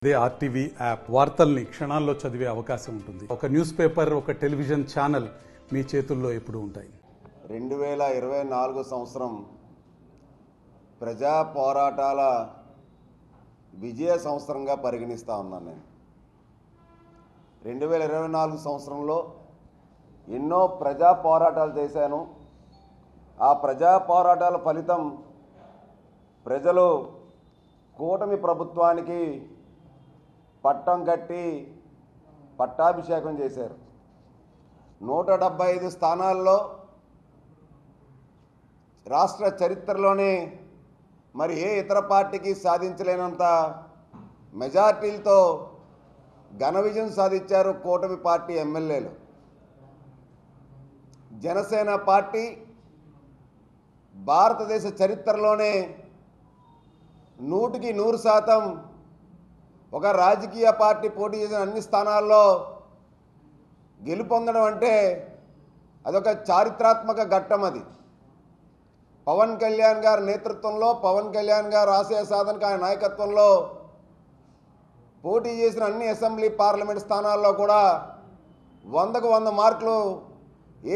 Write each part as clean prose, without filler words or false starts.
They RTV app వార్తల్ని క్షణాల్లో చదివే అవకాశం ఉంటుంది. ఒక న్యూస్ పేపర్, ఒక టెలివిజన్ ఛానల్ మీ చేతుల్లో ఎప్పుడూ ఉంటాయి. 2024 సంవత్సరం ప్రజా పోరాటాల విజయ సంవత్సరంగా పరిగణిస్తా ఉన్నాను. నేను 2024 సంవత్సరంలో ఎన్నో ప్రజా పోరాటాలు చేశాను. ఆ ప్రజా పోరాటాల ఫలితం ప్రజలు కూటమి ప్రభుత్వానికి పట్టం కట్టి పట్టాభిషేకం చేశారు. 175 స్థానాల్లో రాష్ట్ర చరిత్రలోనే మరి ఏ ఇతర పార్టీకి సాధించలేనంత మెజార్టీలతో ఘన విజయం సాధించారు కూటమి పార్టీ ఎమ్మెల్యేలు. జనసేన పార్టీ భారతదేశ చరిత్రలోనే 100% ఒక రాజకీయ పార్టీ పోటీ చేసిన అన్ని స్థానాల్లో గెలుపొందడం అంటే అదొక చారిత్రాత్మక ఘట్టం. అది పవన్ కళ్యాణ్ గారి నేతృత్వంలో, పవన్ కళ్యాణ్ గారు ఆశయ సాధనకు ఆయన నాయకత్వంలో పోటీ చేసిన అన్ని అసెంబ్లీ పార్లమెంట్ స్థానాల్లో కూడా 100కు 100 మార్కులు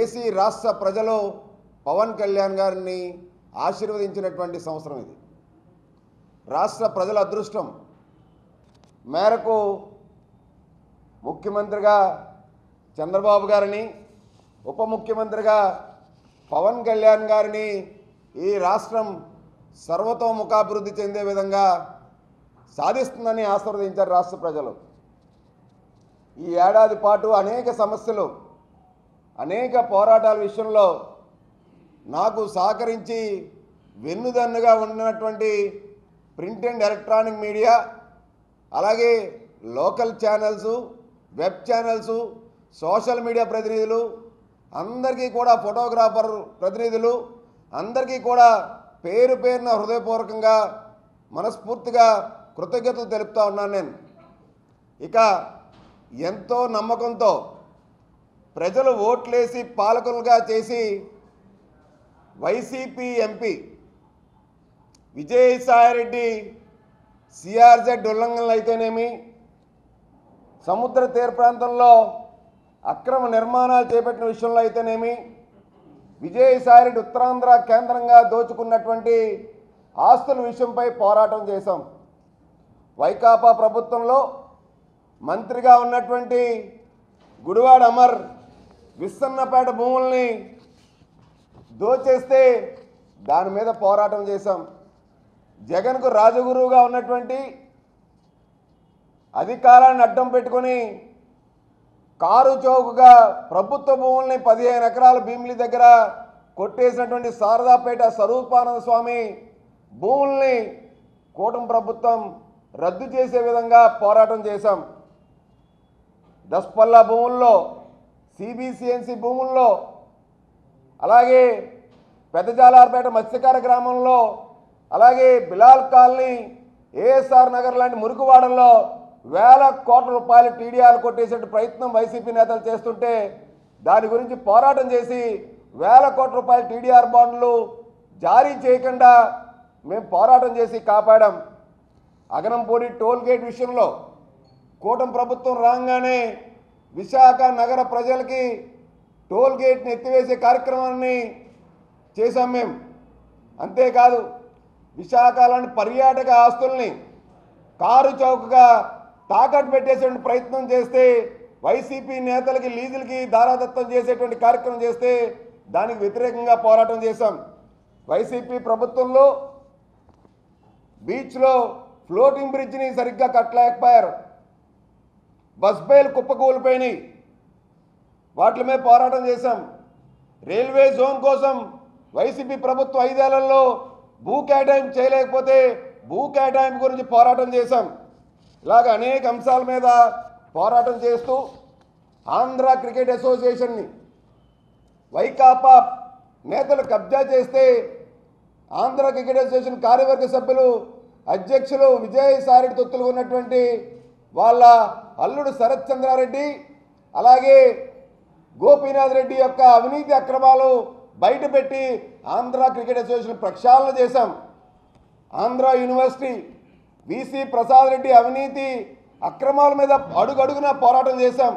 ఏసీ రాష్ట్ర ప్రజలు పవన్ కళ్యాణ్ గారిని ఆశీర్వదించినటువంటి సంవత్సరం ఇది. రాష్ట్ర ప్రజల అదృష్టం మేరకు ముఖ్యమంత్రిగా చంద్రబాబు గారిని, ఉప ముఖ్యమంత్రిగా పవన్ కళ్యాణ్ గారిని ఈ రాష్ట్రం సర్వతోముఖాభివృద్ధి చెందే విధంగా సాధిస్తుందని ఆశీర్వదించారు రాష్ట్ర ప్రజలు. ఈ ఏడాది పాటు అనేక సమస్యలు, అనేక పోరాటాల విషయంలో నాకు సహకరించి వెన్నుదన్నుగా ఉన్నటువంటి ప్రింట్ అండ్ ఎలక్ట్రానిక్ మీడియా, అలాగే local channels, web channels, social media ప్రతినిధులు అందరికీ కూడా, ఫోటోగ్రాఫర్ ప్రతినిధులు అందరికీ కూడా పేరు పేరున హృదయపూర్వకంగా మనస్ఫూర్తిగా కృతజ్ఞతలు తెలుపుతా ఉన్నాను. నేను ఇక ఎంతో నమ్మకంతో ప్రజలు ఓట్లేసి పాలకులుగా చేసి వైసీపీ ఎంపీ విజయసాయిరెడ్డి సిఆర్జెడ్ ఉల్లంఘనలు అయితేనేమి, సముద్ర తీర ప్రాంతంలో అక్రమ నిర్మాణాలు చేపట్టిన విషయంలో అయితేనేమి, విజయసాయిరెడ్డి ఉత్తరాంధ్ర కేంద్రంగా దోచుకున్నటువంటి ఆస్తుల విషయంపై పోరాటం చేశాం. వైకాపా ప్రభుత్వంలో మంత్రిగా ఉన్నటువంటి గుడివాడ అమర్ విస్సన్నపేట భూముల్ని దోచేస్తే దాని మీద పోరాటం చేశాం. జగన్కు రాజగురువుగా ఉన్నటువంటి అధికారాన్ని అడ్డం పెట్టుకుని కారు చౌకగా ప్రభుత్వ భూముల్ని 15 ఎకరాల భీమిలి దగ్గర కొట్టేసినటువంటి శారదాపేట స్వరూపానంద స్వామి భూముల్ని కూటమి ప్రభుత్వం రద్దు చేసే విధంగా పోరాటం చేశాం. దస్పల్లా భూముల్లో, సిబిసిఎన్సి భూముల్లో, అలాగే పెద్దజాలార్పేట మత్స్యకార గ్రామంలో, అలాగే బిలాల్ కాలనీ, ఏఎస్ఆర్ నగర్ లాంటి మురుగువాడల్లో వేల కోట్ల రూపాయలు టీడీఆర్లు కొట్టేసే ప్రయత్నం వైసీపీ నేతలు చేస్తుంటే దాని గురించి పోరాటం చేసి వేల కోట్ల రూపాయల టీడీఆర్ బాండ్లు జారీ చేయకుండా మేము పోరాటం చేసి కాపాడాం. అగనంపూడి టోల్ గేట్ విషయంలో కూటమి ప్రభుత్వం రాగానే విశాఖ నగర ప్రజలకి టోల్ గేట్ని ఎత్తివేసే కార్యక్రమాన్ని చేశాం మేము. అంతేకాదు విశాఖలోని పర్యాటక ఆస్తుల్ని కారు చౌకగా తాకట్టు పెట్టేసేటువంటి ప్రయత్నం చేస్తే, వైసీపీ నేతలకి లీజులకి దారాదత్తం చేసేటువంటి కార్యక్రమం చేస్తే దానికి వ్యతిరేకంగా పోరాటం చేశాం. వైసీపీ ప్రభుత్వంలో బీచ్లో ఫ్లోటింగ్ బ్రిడ్జ్ని సరిగ్గా కట్టలేకపోయారు, బస్ బైలు కుప్పకూలిపోయినాయి, వాటి మీద పోరాటం చేశాం. రైల్వే జోన్ కోసం వైసీపీ ప్రభుత్వం 5 ఏళ్లలో భూ కేటాయింపు చేయలేకపోతే భూ కేటాయింపు గురించి పోరాటం చేశాం. ఇలాగ అనేక అంశాల మీద పోరాటం చేస్తూ ఆంధ్ర క్రికెట్ అసోసియేషన్ని వైకాపా నేతలు కబ్జా చేస్తే ఆంధ్ర క్రికెట్ అసోసియేషన్ కార్యవర్గ సభ్యులు, అధ్యక్షులు విజయసాయిరెడ్డి తొత్తులు ఉన్నటువంటి వాళ్ళ అల్లుడు శరత్ చంద్రారెడ్డి, అలాగే గోపీనాథ్ రెడ్డి యొక్క అవినీతి అక్రమాలు బయటపెట్టి ఆంధ్ర క్రికెట్ అసోసియేషన్ ప్రక్షాళన చేశాం. ఆంధ్ర యూనివర్సిటీ వీసీ ప్రసాద్ రెడ్డి అవినీతి అక్రమాల మీద అడుగడుగునా పోరాటం చేశాం.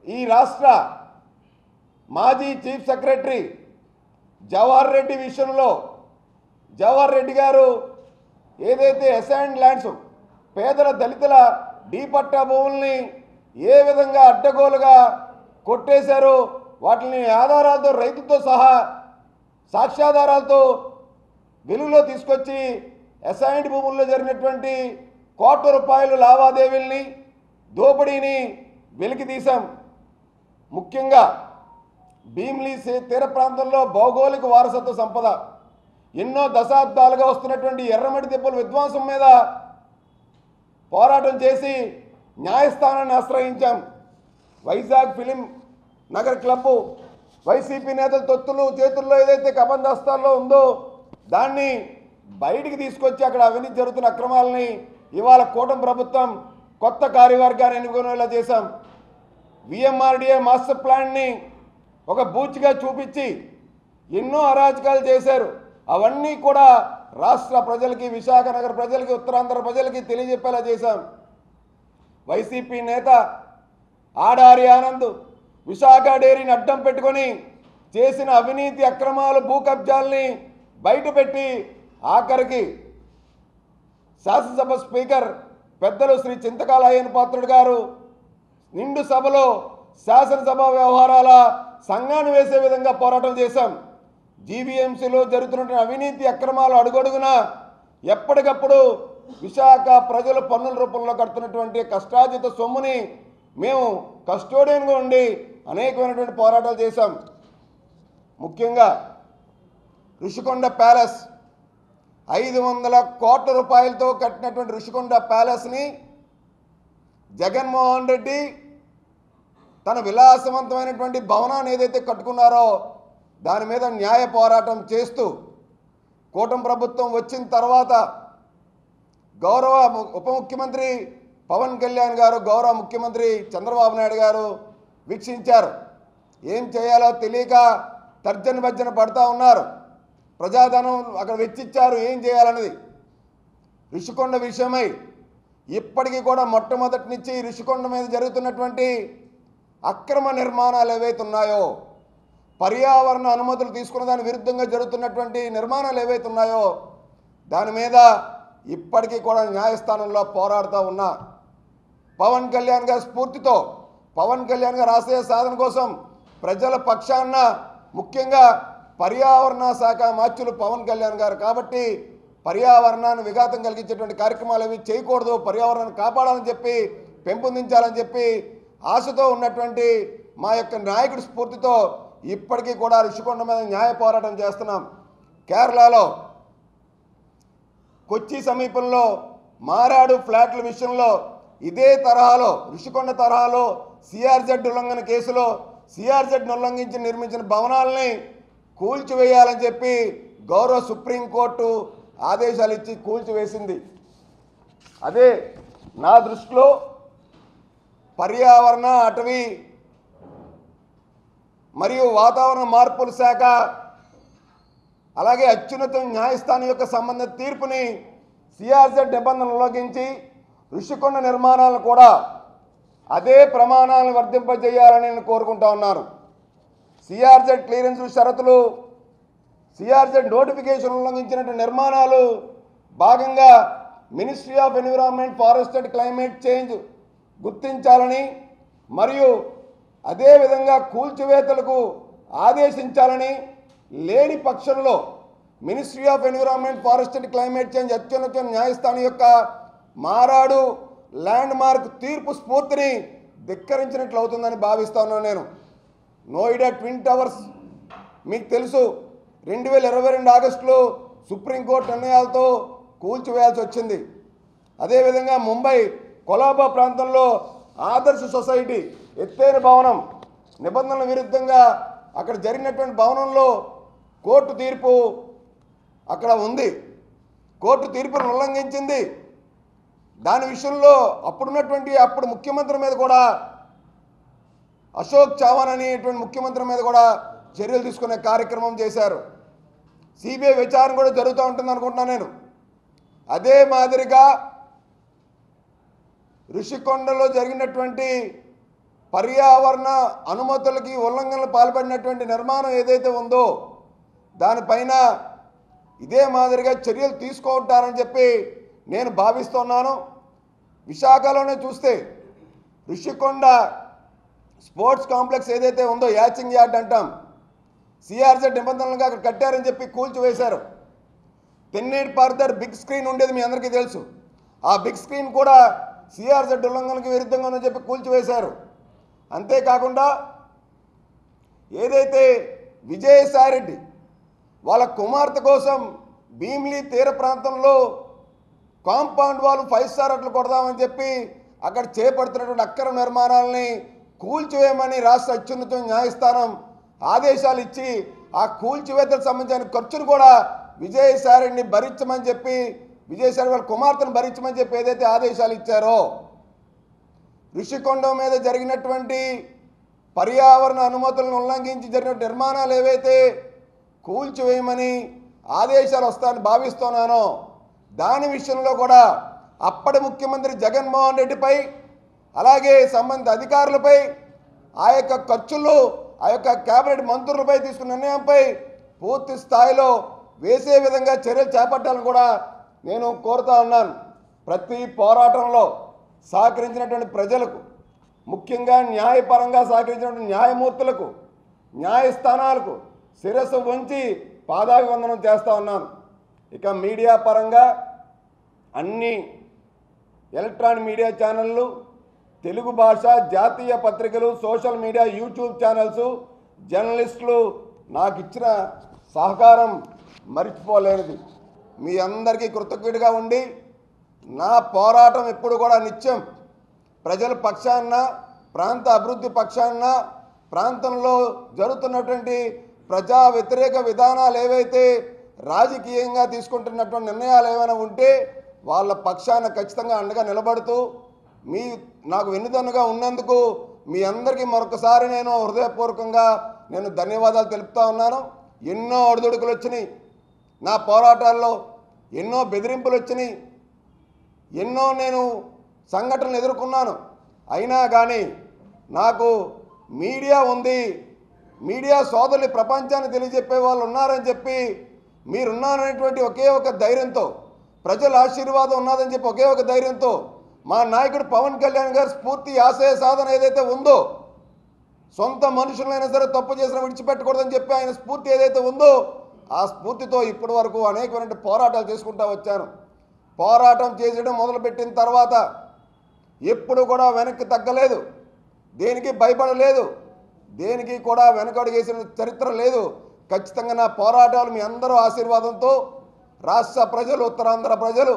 ఈ రాష్ట్ర మాజీ చీఫ్ సెక్రటరీ జవహర్ రెడ్డి విషయంలో జవహర్ రెడ్డి గారు ఏదైతే అసైన్డ్ ల్యాండ్స్ పేదల దళితుల డీపట్టా భూముల్ని ఏ విధంగా అడ్డగోలుగా కొట్టేశారో వాటిని ఆధారాలతో రైతులతో సహా సాక్ష్యాధారాలతో వెలుగులో తీసుకొచ్చి అసైన్డ్ భూముల్లో జరిగినటువంటి కోట్ల రూపాయల లావాదేవీల్ని దోపిడీని వెలికి తీశాం. ముఖ్యంగా భీమిలి తీర ప్రాంతంలో భౌగోళిక వారసత్వ సంపద ఎన్నో దశాబ్దాలుగా వస్తున్నటువంటి ఎర్రమట్టి దెబ్బల విధ్వంసం మీద పోరాటం చేసి న్యాయస్థానాన్ని ఆశ్రయించాం. Vizag film Nagar club YCP నేతల తొత్తులు చేతుల్లో ఏదైతే కబందస్తాల్లో ఉందో దాన్ని బయటికి తీసుకొచ్చి అక్కడ అవినీతి జరుగుతున్న అక్రమాలని ఇవాళ కూటమి ప్రభుత్వం కొత్త కార్యవర్గాన్ని ఎన్నుకునేలా చేశాం. విఎంఆర్డీఏ మాస్టర్ ప్లాన్ని ఒక బూచిగా చూపించి ఎన్నో అరాచకాలు చేశారు. అవన్నీ కూడా రాష్ట్ర ప్రజలకి, విశాఖ నగర ప్రజలకి, ఉత్తరాంధ్ర ప్రజలకి తెలియజెప్పేలా చేశాం. వైసీపీ నేత ఆడారి ఆనంద్ విశాఖ డైరీని అడ్డం పెట్టుకొని చేసిన అవినీతి అక్రమాలు, భూ కబ్జాల్ని బయటపెట్టి ఆఖరికి శాసనసభ స్పీకర్ పెద్దలు శ్రీ చింతకాల అయ్యన్ పాత్రుడు గారు నిండు సభలో శాసనసభ వ్యవహారాల సంఘాన్ని వేసే విధంగా పోరాటం చేశాం. జీవీఎంసీలో జరుగుతున్న అవినీతి అక్రమాలు అడుగడుగునా ఎప్పటికప్పుడు విశాఖ ప్రజల పన్నుల రూపంలో కడుతున్నటువంటి కష్టార్జిత సొమ్ముని మేము కస్టోడియన్గా ఉండి అనేకమైనటువంటి పోరాటాలు చేశాం. ముఖ్యంగా ఋషికొండ ప్యాలెస్ 500 కోట్ల రూపాయలతో కట్టినటువంటి ఋషికొండ ప్యాలెస్ని జగన్మోహన్ రెడ్డి తన విలాసవంతమైనటువంటి భవనాన్ని ఏదైతే కట్టుకున్నారో దాని మీద న్యాయ పోరాటం చేస్తూ కూటమి ప్రభుత్వం వచ్చిన తర్వాత గౌరవ ఉప ముఖ్యమంత్రి పవన్ కళ్యాణ్ గారు, గౌరవ ముఖ్యమంత్రి చంద్రబాబు నాయుడు గారు వీక్షించారు. ఏం చేయాలో తెలియక తర్జన భర్జన పడుతూ ఉన్నారు. ప్రజాధనం అక్కడ వెచ్చిచ్చారు, ఏం చేయాలన్నది. ఋషికొండ విషయమై ఇప్పటికీ కూడా మొట్టమొదటి నుంచి ఋషికొండ మీద జరుగుతున్నటువంటి అక్రమ నిర్మాణాలు ఏవైతే ఉన్నాయో, పర్యావరణ అనుమతులు తీసుకున్న దాని విరుద్ధంగా జరుగుతున్నటువంటి నిర్మాణాలు ఏవైతే ఉన్నాయో దాని మీద ఇప్పటికీ కూడా న్యాయస్థానంలో పోరాడుతూ ఉన్నా. పవన్ కళ్యాణ్ గారి స్ఫూర్తితో, పవన్ కళ్యాణ్ గారి ఆశయ సాధన కోసం ప్రజల పక్షాన ముఖ్యంగా పర్యావరణ శాఖ మాత్యులు పవన్ కళ్యాణ్ గారు కాబట్టి పర్యావరణాన్ని విఘాతం కలిగించేటువంటి కార్యక్రమాలు ఏవి చేయకూడదు, పర్యావరణాన్ని కాపాడాలని చెప్పి, పెంపొందించాలని చెప్పి ఆశతో ఉన్నటువంటి మా యొక్క నాయకుడి స్ఫూర్తితో ఇప్పటికీ కూడా ఋషికొండ మీద న్యాయ పోరాటం చేస్తున్నాం. కేరళలో కొచ్చి సమీపంలో మారాడు ఫ్లాట్ల విషయంలో ఇదే తరహాలో ఋషికొండ తరహాలో సిఆర్జెడ్ ఉల్లంఘన కేసులో సిఆర్జెడ్ను ఉల్లంఘించి నిర్మించిన భవనాలని కూల్చివేయాలని చెప్పి గౌరవ సుప్రీంకోర్టు ఆదేశాలు ఇచ్చి కూల్చివేసింది. అదే నా దృష్టిలో పర్యావరణ, అటవీ మరియు వాతావరణ మార్పుల శాఖ అలాగే అత్యున్నత న్యాయస్థానం యొక్క సంబంధిత తీర్పుని సిఆర్జెడ్ నిబంధనలు ఉల్లంఘించి ఋషికొండ నిర్మాణాలను కూడా అదే ప్రమాణాలను వర్తింపజేయాలని నేను కోరుకుంటా ఉన్నాను. సిఆర్జెడ్ క్లియరెన్స్ షరతులు, సిఆర్జెడ్ నోటిఫికేషన్ ఉల్లంఘించినటువంటి నిర్మాణాలు భాగంగా ministry of environment, forest and climate change గుర్తించాలని మరియు అదేవిధంగా కూల్చివేతలకు ఆదేశించాలని, లేని పక్షంలో ministry of environment, forest and climate change అత్యున్నత న్యాయస్థానం యొక్క మారాడు ల్యాండ్ మార్క్ తీర్పు స్ఫూర్తిని ధిక్కరించినట్లు అవుతుందని భావిస్తా ఉన్నాను నేను. నోయిడా ట్విన్ టవర్స్ మీకు తెలుసు 2022 ఆగస్టులో సుప్రీంకోర్టు నిర్ణయాలతో కూల్చివేయాల్సి వచ్చింది. అదేవిధంగా ముంబై కొలాబా ప్రాంతంలో ఆదర్శ సొసైటీ ఎత్తైన భవనం నిబంధనల విరుద్ధంగా అక్కడ జరిగినటువంటి భవనంలో కోర్టు తీర్పు అక్కడ ఉంది. కోర్టు తీర్పును ఉల్లంఘించింది. దాని విషయంలో అప్పుడు ముఖ్యమంత్రి మీద కూడా అశోక్ చవాన్ అనేటువంటి ముఖ్యమంత్రి మీద కూడా చర్యలు తీసుకునే కార్యక్రమం చేశారు. సిబిఐ విచారణ కూడా జరుగుతూ ఉంటుంది అనుకుంటున్నాను నేను. అదే మాదిరిగా ఋషికొండలో జరిగినటువంటి పర్యావరణ అనుమతులకి ఉల్లంఘనలు పాల్పడినటువంటి నిర్మాణం ఏదైతే ఉందో దానిపైన ఇదే మాదిరిగా చర్యలు తీసుకుంటారని చెప్పి నేను భావిస్తున్నాను. విశాఖలోనే చూస్తే ఋషికొండ స్పోర్ట్స్ కాంప్లెక్స్ ఏదైతే ఉందో యాచింగ్ యార్డ్ అంటాం, సిఆర్జెడ్ నిబంధనలుగా అక్కడ కట్టారని చెప్పి కూల్చివేశారు. తెన్నేటి పార్దర్ బిగ్ స్క్రీన్ ఉండేది మీ అందరికీ తెలుసు. ఆ బిగ్ స్క్రీన్ కూడా సిఆర్జెడ్ ఉల్లంఘనకు విరుద్ధంగా ఉందని చెప్పి కూల్చివేశారు. అంతేకాకుండా ఏదైతే విజయసాయిరెడ్డి వాళ్ళ కుమార్తె కోసం భీమిలి తీర ప్రాంతంలో కాంపౌండ్ వాళ్ళు 5 స్టార్ అట్లు కొడదామని చెప్పి అక్కడ చేపడుతున్నటువంటి అక్రమ నిర్మాణాలని కూల్చివేయమని రాష్ట్ర అత్యున్నత న్యాయస్థానం ఆదేశాలు ఇచ్చి ఆ కూల్చివేతలకు సంబంధించిన ఖర్చును కూడా విజయసాయిరెడ్డిని భరించమని చెప్పి విజయసాయి వాళ్ళ కుమార్తెను భరించమని చెప్పి ఏదైతే ఆదేశాలు ఇచ్చారో ఋషికొండ మీద జరిగినటువంటి పర్యావరణ అనుమతులను ఉల్లంఘించి జరిగిన నిర్మాణాలు ఏవైతే కూల్చివేయమని ఆదేశాలు వస్తాయని భావిస్తున్నానో దాని విషయంలో కూడా అప్పటి ముఖ్యమంత్రి జగన్మోహన్ రెడ్డిపై అలాగే సంబంధిత అధికారులపై ఆ యొక్క ఖర్చులు ఆ యొక్క కేబినెట్ మంత్రులపై తీసుకున్న నిర్ణయంపై పూర్తి స్థాయిలో వేసే విధంగా చర్యలు చేపట్టాలని కూడా నేను కోరుతా ఉన్నాను. ప్రతి పోరాటంలో సహకరించినటువంటి ప్రజలకు, ముఖ్యంగా న్యాయపరంగా సహకరించినటువంటి న్యాయమూర్తులకు, న్యాయస్థానాలకు శిరస్సు వంచి పాదాభివందనం చేస్తూ ఉన్నాను. ఇక మీడియా పరంగా అన్ని ఎలక్ట్రానిక్ మీడియా ఛానళ్ళు, తెలుగు భాష జాతీయ పత్రికలు, సోషల్ మీడియా, యూట్యూబ్ ఛానల్స్, జర్నలిస్టులు నాకు ఇచ్చిన సహకారం మర్చిపోలేనిది. మీ అందరికీ కృతజ్ఞుడిగా ఉండి నా పోరాటం ఎప్పుడు కూడా నిత్యం ప్రజల పక్షాన, ప్రాంత అభివృద్ధి పక్షాన, ప్రాంతంలో జరుగుతున్నటువంటి ప్రజా వ్యతిరేక విధానాలు ఏవైతే రాజకీయంగా తీసుకుంటున్నటువంటి నిర్ణయాలు ఏమైనా ఉంటే వాళ్ళ పక్షాన ఖచ్చితంగా అండగా నిలబడుతూ నాకు వెన్నుదన్నుగా ఉన్నందుకు మీ అందరికీ మరొకసారి నేను హృదయపూర్వకంగా ధన్యవాదాలు తెలుపుతా ఉన్నాను. ఎన్నో ఒడిదుడుకులు వచ్చినాయి నా పోరాటాల్లో, ఎన్నో బెదిరింపులు వచ్చినాయి, ఎన్నో నేను సంఘటనలు ఎదుర్కొన్నాను. అయినా కానీ నాకు మీడియా ఉంది, మీడియా సోదరులు ప్రపంచాన్ని తెలియజెప్పే వాళ్ళు ఉన్నారని చెప్పి, మీరున్నారనేటువంటి ఒకే ఒక ధైర్యంతో, ప్రజల ఆశీర్వాదం ఉన్నదని చెప్పి ఒకే ఒక ధైర్యంతో మా నాయకుడు పవన్ కళ్యాణ్ గారి స్ఫూర్తి ఆశయ సాధన ఏదైతే ఉందో, సొంత మనుషులైనా సరే తప్పు చేసిన విడిచిపెట్టకూడదని చెప్పి ఆయన స్ఫూర్తి ఏదైతే ఉందో ఆ స్ఫూర్తితో ఇప్పటి వరకు అనేకమైన పోరాటాలు చేసుకుంటూ వచ్చాను. పోరాటం చేసడం మొదలుపెట్టిన తర్వాత ఎప్పుడు కూడా వెనక్కి తగ్గలేదు, దేనికి భయపడలేదు, దేనికి కూడా వెనకడుగేసిన చరిత్ర లేదు. ఖచ్చితంగా నా పోరాటాలు మీ అందరూ ఆశీర్వాదంతో, రాష్ట్ర ప్రజలు, ఉత్తరాంధ్ర ప్రజలు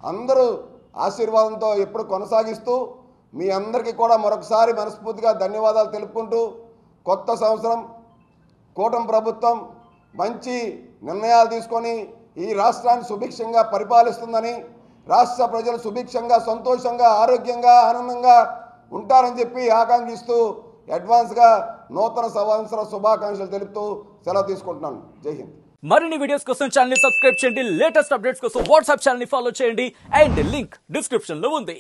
అందరూ ఆశీర్వాదంతో ఎప్పుడు కొనసాగిస్తూ మీ అందరికీ కూడా మరొకసారి మనస్ఫూర్తిగా ధన్యవాదాలు తెలుపుకుంటూ, కొత్త సంవత్సరం కూటమి ప్రభుత్వం మంచి నిర్ణయాలు తీసుకొని ఈ రాష్ట్రాన్ని సుభిక్షంగా పరిపాలిస్తుందని, రాష్ట్ర ప్రజలు సుభిక్షంగా, సంతోషంగా, ఆరోగ్యంగా, ఆనందంగా ఉంటారని చెప్పి ఆకాంక్షిస్తూ అడ్వాన్స్గా నూతన సంవత్సర శుభాకాంక్షలు తెలుపుతూ సెలవు తీసుకుంటున్నాను. జై హింద్. మరిన్ని వీడియోస్ కోసం ఛానల్ ని సబ్స్క్రైబ్ చేయండి, లేటెస్ట్ అప్డేట్స్ కోసం వాట్సాప్ ఛానల్ ని ఫాలో చేయండి అండ్ లింక్ డిస్క్రిప్షన్ లో ఉంది.